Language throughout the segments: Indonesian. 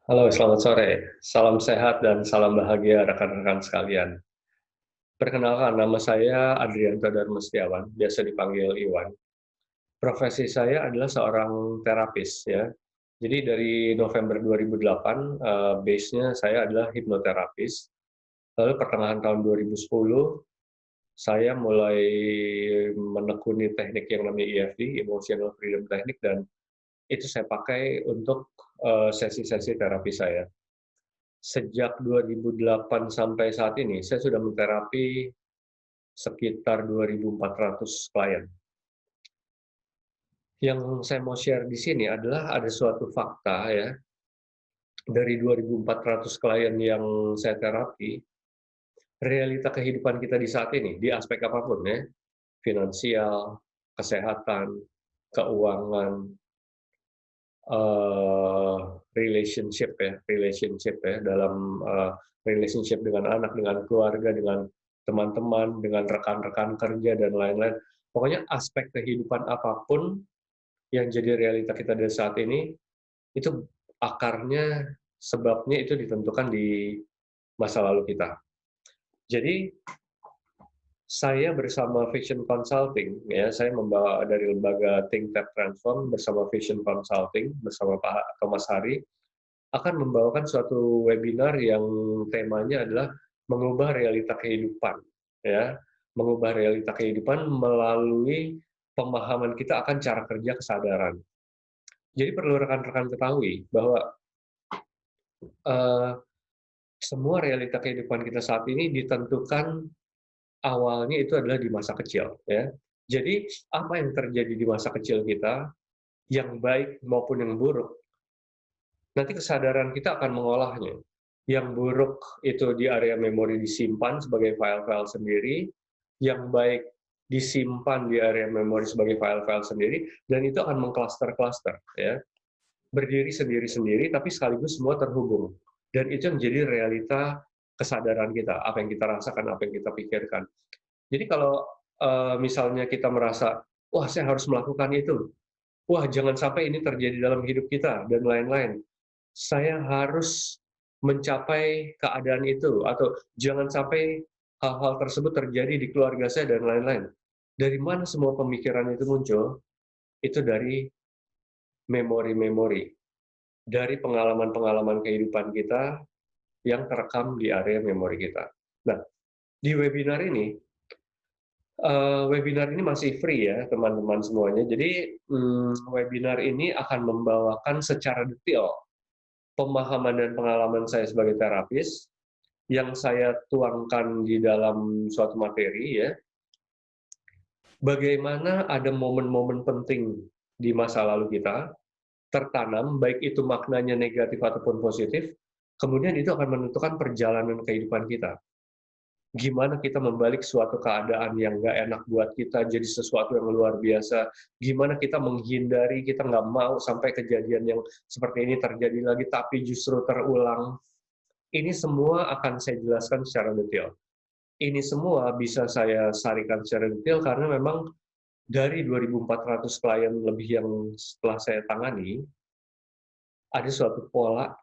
Halo, selamat sore. Salam sehat dan salam bahagia rekan-rekan sekalian. Perkenalkan, nama saya Adrianto Darmustiawan, biasa dipanggil Iwan. Profesi saya adalah seorang terapis, ya. Jadi dari November 2008, base-nya saya adalah hipnoterapis. Lalu pertengahan tahun 2010, saya mulai menekuni teknik yang namanya EFT, Emotional Freedom Technique, dan itu saya pakai untuk sesi-sesi terapi saya. Sejak 2008 sampai saat ini, saya sudah menterapi sekitar 2.400 klien. Yang saya mau share di sini adalah ada suatu fakta ya, dari 2.400 klien yang saya terapi, realita kehidupan kita di saat ini, di aspek apapun ya, finansial, kesehatan, keuangan, eh, relationship ya, dalam relationship dengan anak, dengan keluarga, dengan teman-teman, dengan rekan-rekan kerja dan lain-lain. Pokoknya aspek kehidupan apapun yang jadi realita kita dari saat ini, itu akarnya, sebabnya itu ditentukan di masa lalu kita. Jadi saya bersama Vision Consulting, ya, saya membawa dari lembaga Think Tap Transform bersama Vision Consulting bersama Pak Thomas Hari, akan membawakan suatu webinar yang temanya adalah mengubah realita kehidupan, ya, mengubah realita kehidupan melalui pemahaman kita akan cara kerja kesadaran. Jadi perlu rekan-rekan ketahui bahwa eh, semua realita kehidupan kita saat ini ditentukan awalnya itu adalah di masa kecil, ya. Jadi apa yang terjadi di masa kecil kita, yang baik maupun yang buruk, nanti kesadaran kita akan mengolahnya. Yang buruk itu di area memori disimpan sebagai file-file sendiri, yang baik disimpan di area memori sebagai file-file sendiri, dan itu akan mengklaster-klaster, ya. Berdiri sendiri-sendiri, tapi sekaligus semua terhubung. Dan itu yang menjadi realita kesadaran kita, apa yang kita rasakan, apa yang kita pikirkan. Jadi kalau misalnya kita merasa, wah saya harus melakukan itu, wah jangan sampai ini terjadi dalam hidup kita, dan lain-lain. Saya harus mencapai keadaan itu, atau jangan sampai hal-hal tersebut terjadi di keluarga saya, dan lain-lain. Dari mana semua pemikiran itu muncul? Itu dari memori-memori, dari pengalaman-pengalaman kehidupan kita yang terekam di area memori kita. Nah, di webinar ini masih free ya, teman-teman semuanya. Jadi, webinar ini akan membawakan secara detail pemahaman dan pengalaman saya sebagai terapis, yang saya tuangkan di dalam suatu materi ya, bagaimana ada momen-momen penting di masa lalu kita, tertanam, baik itu maknanya negatif ataupun positif, kemudian itu akan menentukan perjalanan kehidupan kita. Gimana kita membalik suatu keadaan yang nggak enak buat kita jadi sesuatu yang luar biasa, gimana kita menghindari, kita nggak mau sampai kejadian yang seperti ini terjadi lagi, tapi justru terulang. Ini semua akan saya jelaskan secara detail. Ini semua bisa saya sarikan secara detail karena memang dari 2.400 klien lebih yang setelah saya tangani, ada suatu pola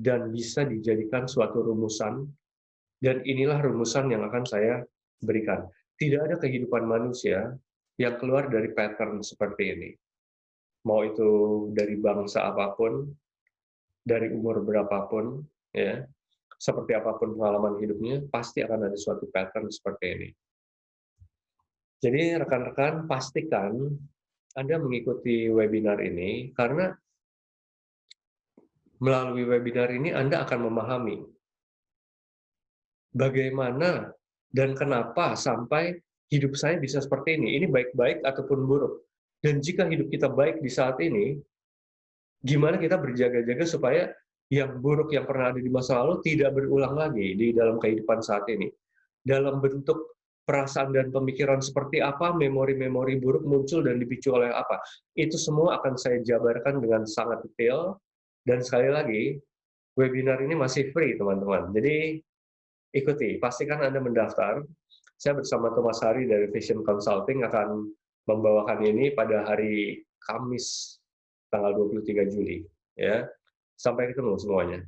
dan bisa dijadikan suatu rumusan, dan inilah rumusan yang akan saya berikan. Tidak ada kehidupan manusia yang keluar dari pattern seperti ini. Mau itu dari bangsa apapun, dari umur berapapun, ya, seperti apapun pengalaman hidupnya, pasti akan ada suatu pattern seperti ini. Jadi rekan-rekan pastikan Anda mengikuti webinar ini, karena melalui webinar ini Anda akan memahami bagaimana dan kenapa sampai hidup saya bisa seperti ini. Ini baik-baik ataupun buruk. Dan jika hidup kita baik di saat ini, gimana kita berjaga-jaga supaya yang buruk yang pernah ada di masa lalu tidak berulang lagi di dalam kehidupan saat ini. Dalam bentuk perasaan dan pemikiran seperti apa, memori-memori buruk muncul dan dipicu oleh apa. Itu semua akan saya jabarkan dengan sangat detail. Dan sekali lagi, webinar ini masih free, teman-teman. Jadi, ikuti, pastikan Anda mendaftar. Saya bersama Thomas Hari dari Vision Consulting akan membawakan ini pada hari Kamis, tanggal 23 Juli. Ya. Sampai ketemu semuanya.